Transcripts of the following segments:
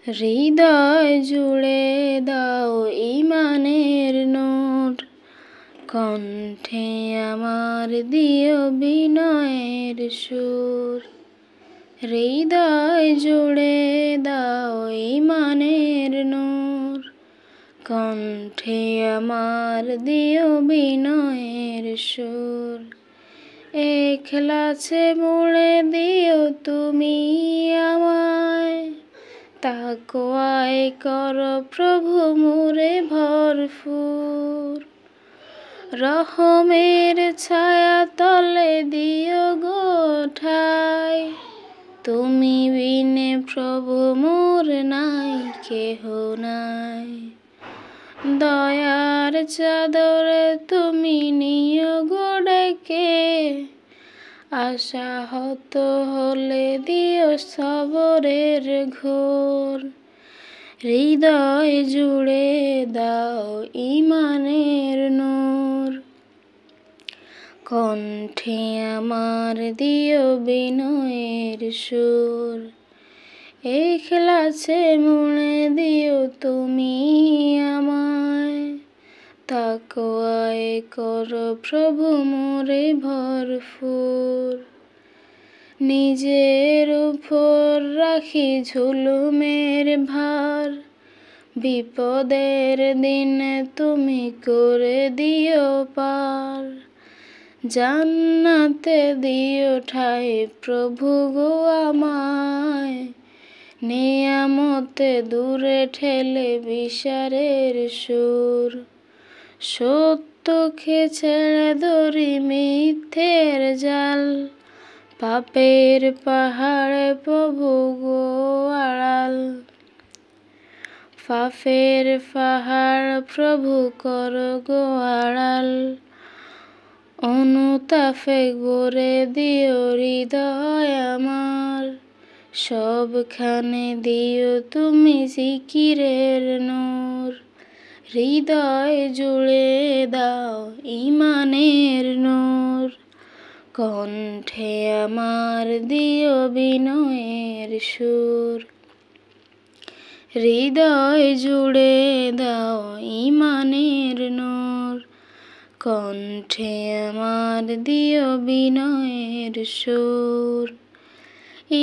হৃদয় জুড়ে দাও ঈমানের নোট, কণ্ঠে আমার দিও বিনয়ের সুর। হৃদয় জুড়ে দাও ঈমানের নূর, কণ্ঠে আমার দিও বিনয়ের সুর। এখলাছে মুড়ে দিও তুমি আমায়, তাকওয়ায় করো প্রভু মোরে ভরপুর। রহমের ছায়া তলে দিও গো ঠাই, তুমি বিনে প্রভু মোর নাই কেহ নাই। দয়ার চাদরে তুমি নিও গো ডেকে, আশাহত হলে দিও সবরের ঘোর। হৃদয় জুড়ে দাও ঈমানের নূর, কণ্ঠে আমার দিও বিনয়ের সুর। এখলাছে মুড়ে দিও তুমি আমায়, তাকওয়ায় করো প্রভু মোরে ভরপুর। নিজের উপর রাখি ঝুলুমের ভার, বিপদের দিনে তুমি করে দিও পার। জান্নাতে দিও ঠাই প্রভু গো আমায়, নিয়ামতে দূরে ঠেলে বিচারের সুর। সত্যকে ছেড়ে ধরি মিথ্যের জাল, পাপের পাহাড়ে প্রভু গো আড়াল। পাপের পাহাড় প্রভু করো গো আড়াল, অনুতাপে ভরে দিও হৃদয় আমার। সবখানে দিও তুমি জিকিরের নূর, হৃদয় জুড়ে দাও ঈমানের নূর, কণ্ঠে আমার দিও বিনয়ের সুর। হৃদয় জুড়ে দাও ঈমানের নূর, কণ্ঠে আমার দিও বিনয়ের সুর।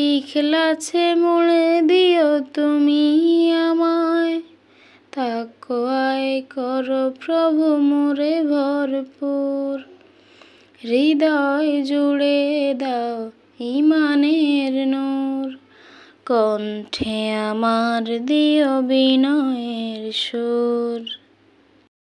ইখলাছে মুড়ে দিও তুমি আমায়, তাকওয়ায় করো প্রভু মোরে ভরপুর। হৃদয় জুড়ে দাও ঈমানের নূর, কণ্ঠে আমার দিও বিনয়ের সুর।